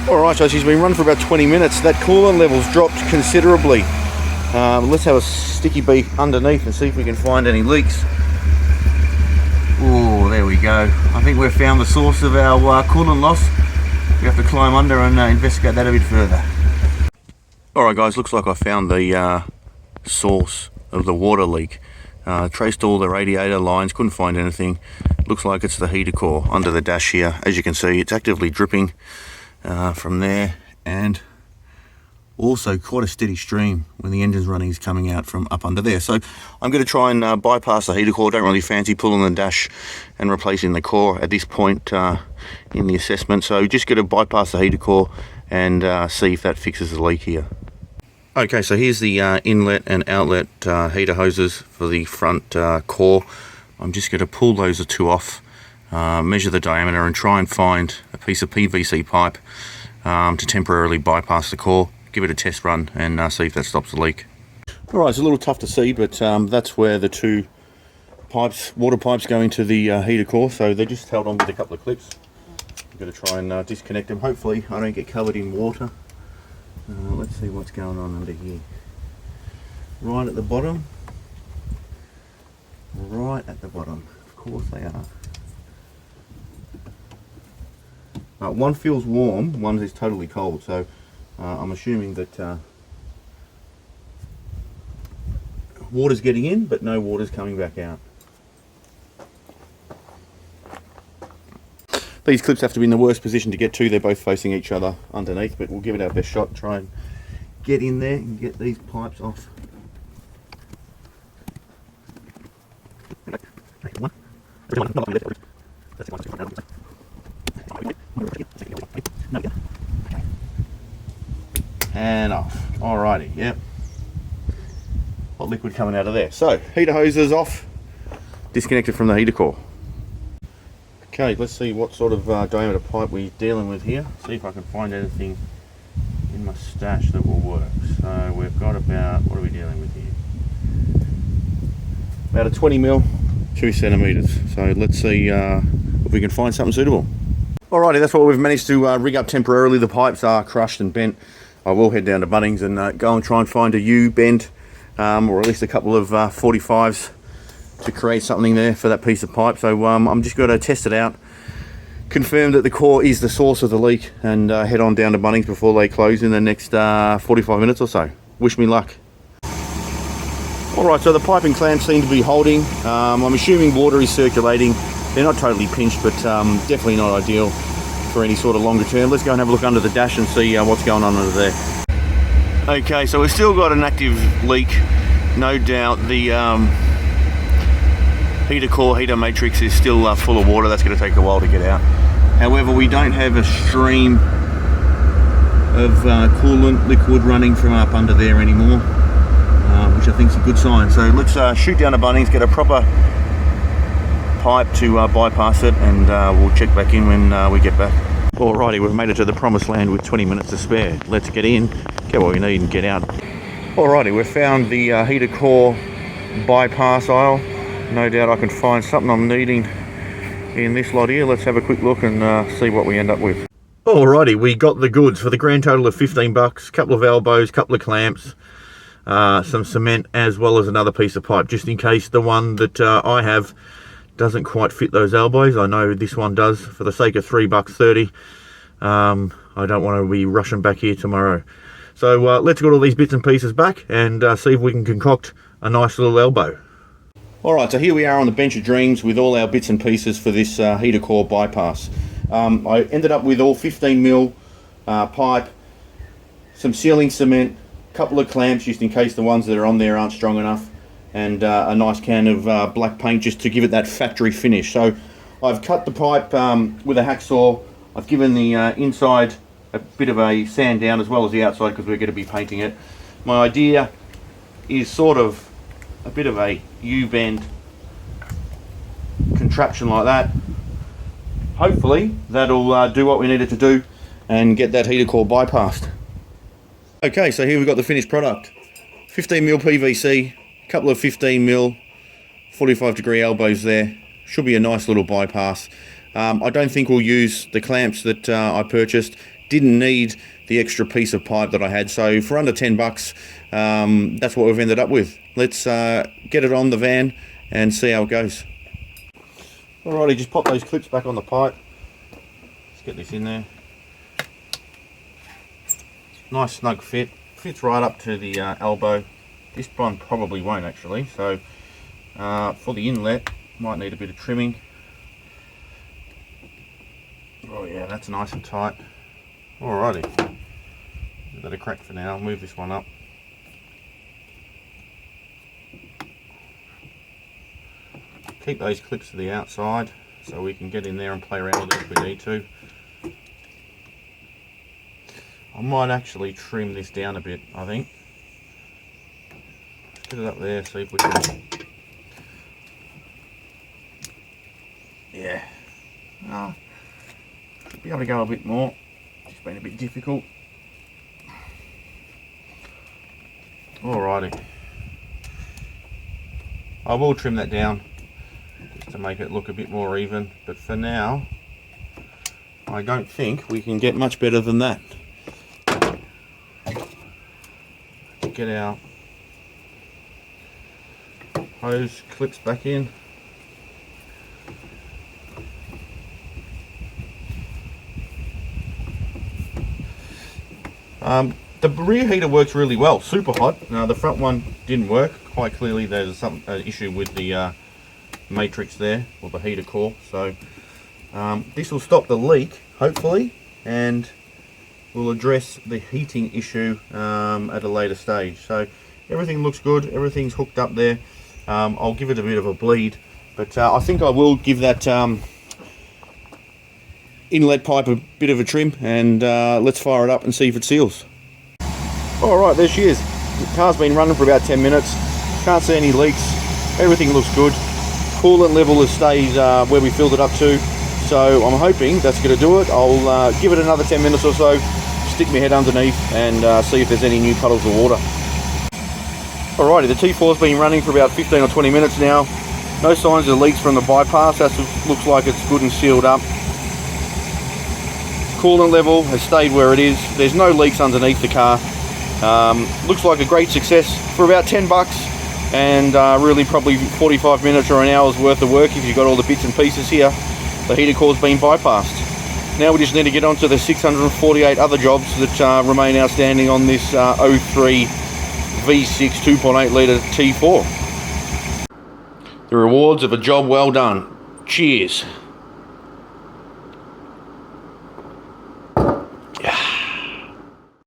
Alright, so she's been running for about 20 minutes. That coolant level's dropped considerably. Let's have a sticky beak underneath and see if we can find any leaks. Oh, there we go. I think we've found the source of our coolant loss. We have to climb under and investigate that a bit further. Alright guys, looks like I found the source of the water leak. Traced all the radiator lines, couldn't find anything. Looks like it's the heater core under the dash here. As you can see, it's actively dripping from there, and also quite a steady stream when the engine's running is coming out from up under there. So I'm going to try and bypass the heater core. Don't really fancy pulling the dash and replacing the core at this point in the assessment. So just going to bypass the heater core and see if that fixes the leak here. Okay, so here's the inlet and outlet heater hoses for the front core. I'm just going to pull those two off, measure the diameter and try and find a piece of PVC pipe to temporarily bypass the core, give it a test run and see if that stops the leak. Alright, it's a little tough to see, but that's where the two pipes, water pipes go into the heater core, so they're just held on with a couple of clips. I'm going to try and disconnect them. Hopefully I don't get covered in water. Let's see what's going on under here. Right at the bottom. Right at the bottom. Of course they are. One feels warm, one is totally cold, so I'm assuming that water's getting in, but no water's coming back out. These clips have to be in the worst position to get to. They're both facing each other underneath, but we'll give it our best shot, try and get in there and get these pipes off. And off. Alrighty, yep. Hot liquid coming out of there. So, heater hoses off, disconnected from the heater core. Okay, let's see what sort of diameter pipe we're dealing with here. See if I can find anything in my stash that will work. So we've got about, what are we dealing with here? About a 20 mil, 2 centimeters. So let's see if we can find something suitable. Alrighty, that's what we've managed to rig up temporarily. The pipes are crushed and bent. I will head down to Bunnings and go and try and find a U-bend or at least a couple of 45s to create something there for that piece of pipe. So I'm just going to test it out, confirm that the core is the source of the leak, and head on down to Bunnings before they close in the next 45 minutes or so. Wish me luck. Alright, so the pipe and clamps seem to be holding. I'm assuming water is circulating. They're not totally pinched, but definitely not ideal for any sort of longer term. Let's go and have a look under the dash and see what's going on under there. Okay, so we've still got an active leak. No doubt the heater core, heater matrix is still full of water. That's going to take a while to get out. However, we don't have a stream of coolant liquid running from up under there anymore, which I think is a good sign. So let's shoot down to Bunnings, get a proper pipe to bypass it, and we'll check back in when we get back. Alrighty, we've made it to the promised land with 20 minutes to spare. Let's get in, get what we need and get out. Alrighty, we've found the heater core bypass aisle. No doubt I can find something I'm needing in this lot here. Let's have a quick look and see what we end up with. Alrighty, we got the goods for the grand total of 15 bucks. Couple of elbows, couple of clamps, some cement, as well as another piece of pipe, just in case the one that I have doesn't quite fit those elbows. I know this one does. For the sake of $3.30, I don't want to be rushing back here tomorrow. So let's get all these bits and pieces back and see if we can concoct a nice little elbow. Alright, so here we are on the bench of dreams with all our bits and pieces for this heater core bypass. I ended up with all 15 mil pipe, some sealing cement, a couple of clamps just in case the ones that are on there aren't strong enough, and a nice can of black paint just to give it that factory finish. So I've cut the pipe with a hacksaw. I've given the inside a bit of a sand down as well as the outside because we're going to be painting it. My idea is sort of a bit of a U-bend contraption like that. Hopefully that'll do what we need it to do and get that heater core bypassed. Okay, so here we've got the finished product. 15mm PVC, a couple of 15mm 45-degree elbows there. Should be a nice little bypass. I don't think we'll use the clamps that I purchased didn't need the extra piece of pipe that I had. So for under 10 bucks, that's what we've ended up with. Let's get it on the van and see how it goes. Alrighty, just pop those clips back on the pipe. Let's get this in there. Nice snug fit. Fits right up to the elbow. This one probably won't actually, so for the inlet, might need a bit of trimming. Oh yeah, that's nice and tight. Alrighty, give that a crack for now. I'll move this one up. Keep those clips to the outside so we can get in there and play around with it if we need to. I might actually trim this down a bit, I think. Let's get it up there, see if we can. Yeah. Should be able to go a bit more. It's been a bit difficult. Alrighty. I will trim that down just to make it look a bit more even, but for now I don't think we can get much better than that. Get our hose clips back in. The rear heater works really well, super hot. The front one didn't work. Quite clearly there's some issue with the matrix there, or the heater core. So this will stop the leak, hopefully, and we'll address the heating issue at a later stage. So everything looks good, everything's hooked up there. I'll give it a bit of a bleed, but I think I will give that inlet pipe a bit of a trim, and let's fire it up and see if it seals. Alright, there she is. The car's been running for about 10 minutes. Can't see any leaks. Everything looks good. Coolant level has stayed where we filled it up to. So I'm hoping that's going to do it. I'll give it another 10 minutes or so, stick my head underneath and see if there's any new puddles of water. Alrighty, the T4's been running for about 15 or 20 minutes now. No signs of leaks from the bypass. That looks like it's good and sealed up. Coolant level has stayed where it is. There's no leaks underneath the car. Looks like a great success for about 10 bucks and really probably 45 minutes or an hour's worth of work if you've got all the bits and pieces here. The heater core's been bypassed. Now we just need to get on to the 648 other jobs that remain outstanding on this 03 V6 2.8 litre T4. The rewards of a job well done. Cheers.